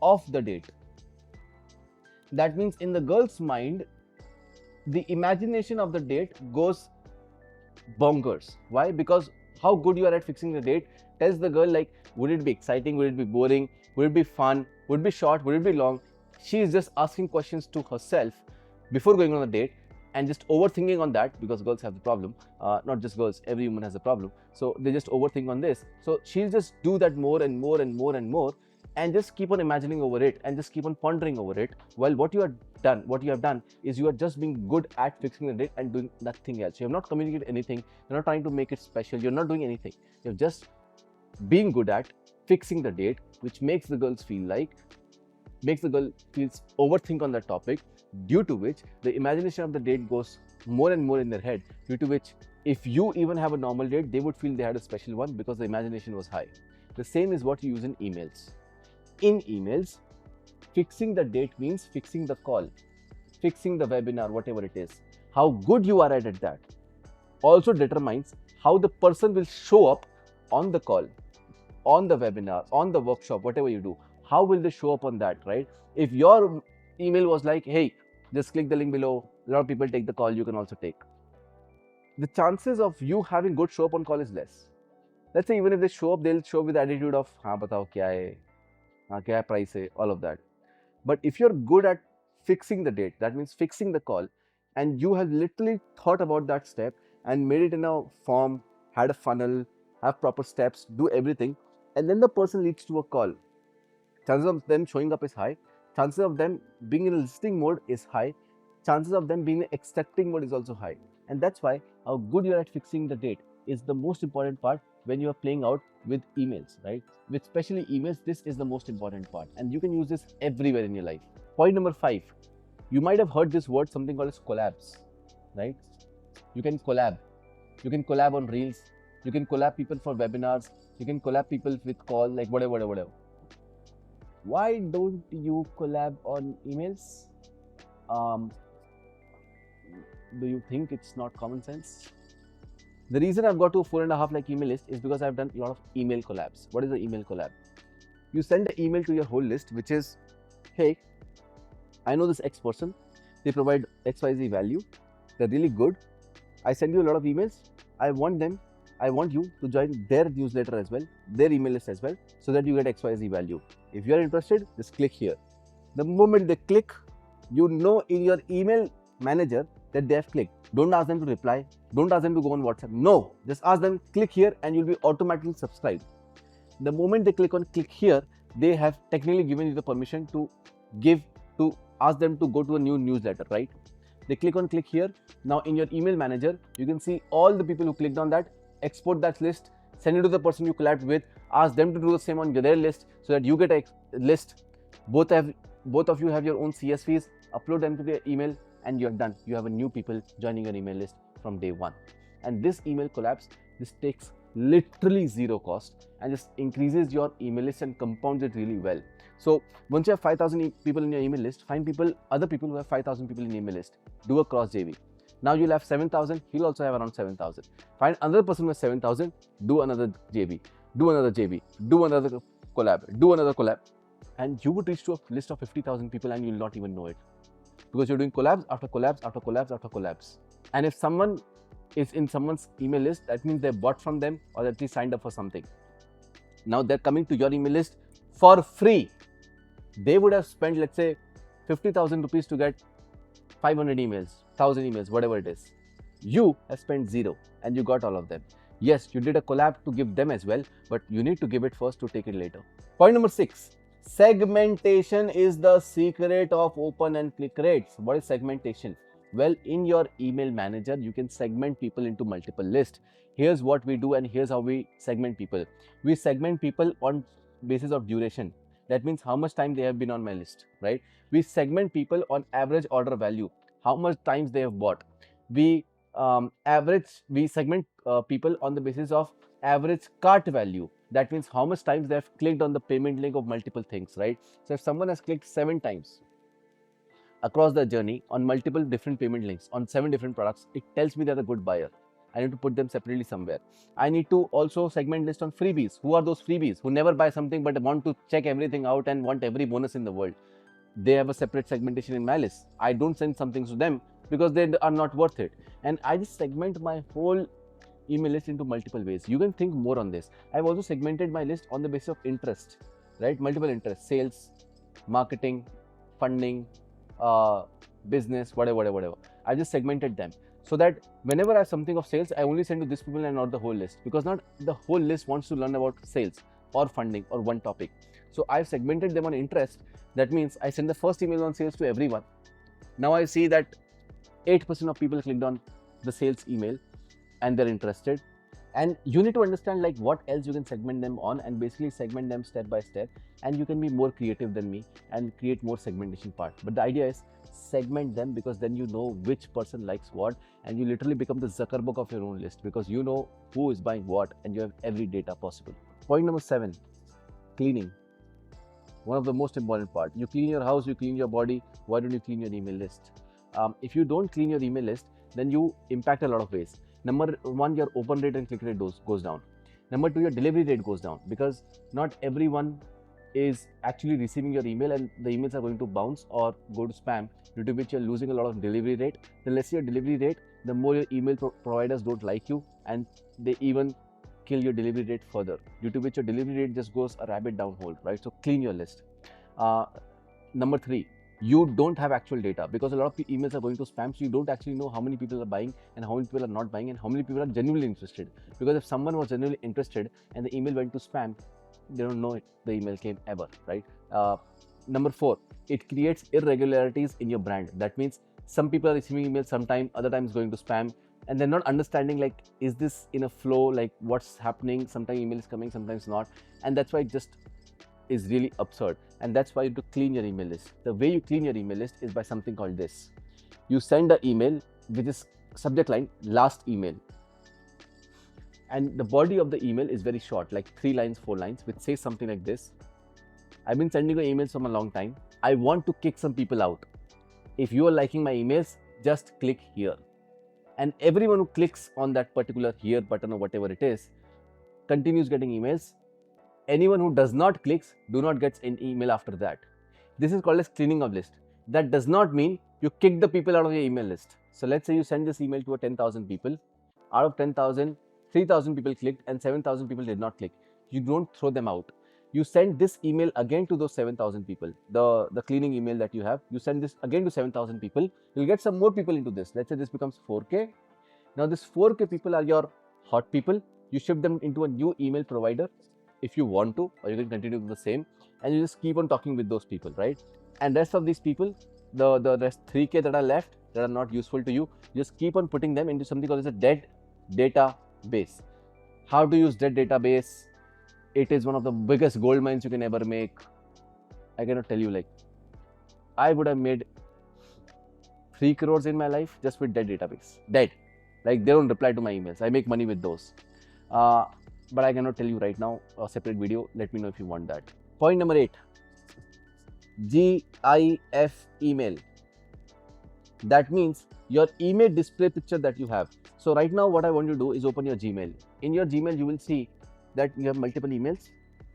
of the date. That means in the girl's mind, the imagination of the date goes bonkers. Why? Because how good you are at fixing the date tells the girl, like, would it be exciting? Would it be boring? Would it be fun? Would it be short? Would it be long? She is just asking questions to herself before going on the date and just overthinking on that, because girls have the problem. Not just girls, every woman has a problem. So they just overthink on this. So she'll just do that more and more and more and more, and just keep on imagining over it and just keep on pondering over it. While what you have done is you are just being good at fixing the date and doing nothing else. You have not communicated anything. You're not trying to make it special. You're not doing anything. You're just being good at fixing the date, which makes the girl feels overthink on that topic, due to which the imagination of the date goes more and more in their head, due to which if you even have a normal date, they would feel they had a special one because the imagination was high. The same is what you use in emails. In emails, fixing the date means fixing the call, fixing the webinar, whatever it is. How good you are at that also determines how the person will show up on the call, on the webinar, on the workshop, whatever you do. How will they show up on that, right? If your email was like, hey, just click the link below, a lot of people take the call, you can also take. The chances of you having good show up on call is less. Let's say even if they show up, they'll show up with the attitude of, हाँ बताओ क्या है, हाँ क्या price है, all of that. But if you're good at fixing the date, that means fixing the call, and you have literally thought about that step and made it in a form, had a funnel, have proper steps, do everything, and then the person leads to a call, chances of them showing up is high, chances of them being in a listening mode is high, chances of them being in accepting mode is also high. And that's why how good you're at fixing the date is the most important part when you are playing out with emails, right? With especially emails, this is the most important part, and you can use this everywhere in your life. Point number 5, you might have heard this word, something called as collabs, right? You can collab. You can collab on reels. You can collab people for webinars. You can collab people with call, like whatever. Why don't you collab on emails? Do you think it's not common sense? The reason I've got to a 4.5 lakh email list is because I've done a lot of email collabs. What is an email collab? You send an email to your whole list, which is, hey, I know this X person, they provide XYZ value, they're really good. I send you a lot of emails. I want you to join their newsletter as well, their email list as well, so that you get XYZ value. If you're interested, just click here. The moment they click, you know in your email manager that they have clicked. Don't ask them to reply. Don't ask them to go on WhatsApp. No, just ask them, click here, and you'll be automatically subscribed. The moment they click on click here, they have technically given you the permission to ask them to go to a new newsletter, right? They click on click here. Now in your email manager, you can see all the people who clicked on that, export that list, send it to the person you collabed with, ask them to do the same on their list so that you get a list. Both of you have your own CSVs, upload them to their email, and you're done. You have a new people joining your email list from day one. And this email collabs, this takes literally zero cost and just increases your email list and compounds it really well. So once you have 5,000 people in your email list, find other people who have 5,000 people in your email list. Do a cross JV. Now you'll have 7,000. He'll also have around 7,000. Find another person who has 7,000. Do another JV. Do another JV. Do another collab. Do another collab. And you would reach to a list of 50,000 people and you'll not even know it. Because you're doing collabs after collabs after collabs after collabs. And if someone is in someone's email list, that means they bought from them or at least signed up for something. Now they're coming to your email list for free. They would have spent, let's say, 50,000 rupees to get 500 emails, 1,000 emails, whatever it is. You have spent zero and you got all of them. Yes, you did a collab to give them as well, but you need to give it first to take it later. Point number 6. Segmentation is the secret of open and click rates. What is segmentation? Well, in your email manager, you can segment people into multiple lists. Here's what we do and here's how we segment people. We segment people on basis of duration. That means how much time they have been on my list, right? We segment people on average order value, how much times they have bought. We we segment people on the basis of average cart value. That means how much times they have clicked on the payment link of multiple things, right? So if someone has clicked 7 times across the journey on multiple different payment links on 7 different products, it tells me they're a good buyer. I need to put them separately somewhere. I need to also segment list on freebies. Who are those freebies who never buy something but want to check everything out and want every bonus in the world? They have a separate segmentation in my list. I don't send something to them because they are not worth it. And I just segment my whole email list into multiple ways. You can think more on this. I've also segmented my list on the basis of interest, right? Multiple interests: sales, marketing, funding, business, whatever. I just segmented them so that whenever I have something of sales, I only send to these people and not the whole list, because not the whole list wants to learn about sales or funding or one topic. So I've segmented them on interest. That means I send the first email on sales to everyone. Now I see that 8% of people clicked on the sales email and they're interested. And you need to understand like what else you can segment them on, and basically segment them step by step. And you can be more creative than me and create more segmentation part. But the idea is segment them, because then you know which person likes what, and you literally become the Zuckerberg of your own list, because you know who is buying what and you have every data possible. Point number 7, cleaning. One of the most important part. You clean your house, you clean your body. Why don't you clean your email list? If you don't clean your email list, then you impact a lot of ways. Number 1, your open rate and click rate goes down. Number 2, your delivery rate goes down, because not everyone is actually receiving your email, and the emails are going to bounce or go to spam, due to which you're losing a lot of delivery rate. The less your delivery rate, the more your email providers don't like you, and they even kill your delivery rate further, due to which your delivery rate just goes a rabbit downhole, right? So clean your list. Number 3, you don't have actual data, because a lot of emails are going to spam, so you don't actually know how many people are buying and how many people are not buying and how many people are genuinely interested. Because if someone was genuinely interested and the email went to spam, they don't know the email came ever, right? Number 4, it creates irregularities in your brand. That means some people are receiving emails sometime, other times going to spam, and they're not understanding like, is this in a flow, like what's happening? Sometimes email is coming, sometimes not, and that's why it just is really absurd. And that's why you have to clean your email list. The way you clean your email list is by something called this. You send an email which is subject line last email, and the body of the email is very short, like 3 lines, 4 lines, which says something like this: I've been sending you emails from a long time. I want to kick some people out. If you are liking my emails, just click here. And everyone who clicks on that particular here button or whatever it is continues getting emails. Anyone who does not click do not get an email after that. This is called as cleaning of list. That does not mean you kick the people out of your email list. So let's say you send this email to 10,000 people. Out of 10,000, 3,000 people clicked and 7,000 people did not click. You don't throw them out. You send this email again to those 7,000 people. The cleaning email that you have, you send this again to 7,000 people. You'll get some more people into this. Let's say this becomes 4K. Now this 4K people are your hot people. You shift them into a new email provider if you want to, or you can continue with the same, and you just keep on talking with those people, right? And rest of these people, the rest 3K that are left, that are not useful to you, just keep on putting them into something called as a dead database. How to use dead database? It is one of the biggest gold mines you can ever make. I cannot tell you, like, I would have made 3 crores in my life just with dead database. Dead. Like, they don't reply to my emails. I make money with those. But I cannot tell you right now, a separate video. Let me know if you want that. Point number 8, GIF email. That means your email display picture that you have. So right now what I want you to do is open your Gmail. In your Gmail, you will see that you have multiple emails.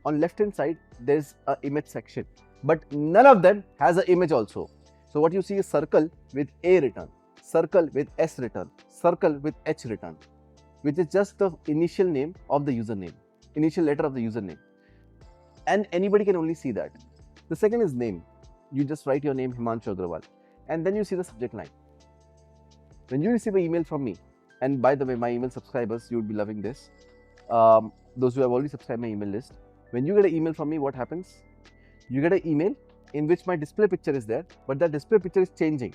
On left hand side, there's an image section, but none of them has an image also. So what you see is circle with A written, circle with S written, circle with H written, which is just the initial name of the username, initial letter of the username. And anybody can only see that. The second is name. You just write your name, Himanshu Agrawal, and then you see the subject line. When you receive an email from me, and by the way, my email subscribers, you would be loving this. Those who have already subscribed my email list, when you get an email from me, what happens? You get an email in which my display picture is there, but that display picture is changing.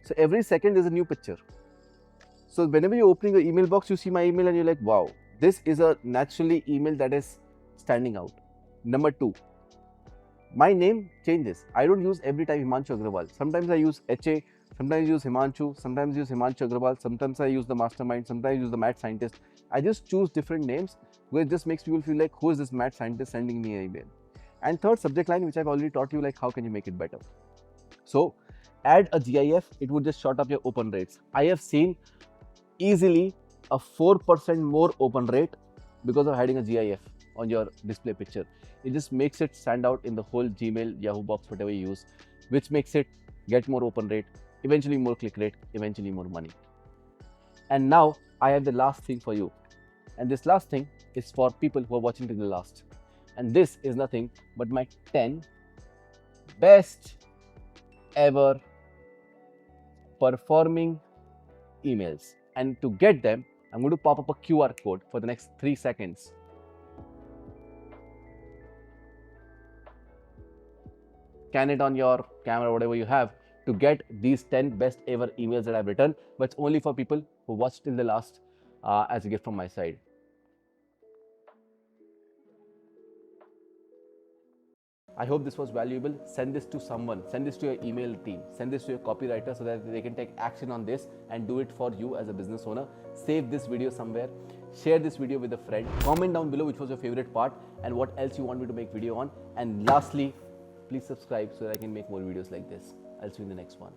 So every second there's a new picture. So whenever you're opening your email box, you see my email and you're like, wow, this is a naturally email that is standing out. Number 2, my name changes. I don't use every time Himanshu Agrawal. Sometimes I use HA, Sometimes I use Himanshu, sometimes I use Himanshu Agrawal, sometimes I use the mastermind, sometimes I use the mad scientist. I just choose different names where it just makes people feel like, who is this mad scientist sending me an email? And third, subject line, which I've already taught you, like how can you make it better? So add a GIF, it would just short up your open rates. I have seen easily a 4% more open rate because of adding a GIF on your display picture. It just makes it stand out in the whole Gmail, Yahoo box, whatever you use, which makes it get more open rate, eventually more click rate, eventually more money. And now I have the last thing for you. And this last thing is for people who are watching till the last. And this is nothing but my 10 best ever performing emails. And to get them, I'm going to pop up a QR code for the next 3 seconds. Scan it on your camera, whatever you have, to get these 10 best ever emails that I've written, but it's only for people who watched till the last as a gift from my side. I hope this was valuable. Send this to someone, send this to your email team, send this to your copywriter so that they can take action on this and do it for you as a business owner. Save this video somewhere, share this video with a friend, comment down below which was your favorite part and what else you want me to make video on. And lastly, please subscribe so that I can make more videos like this. I'll see you in the next one.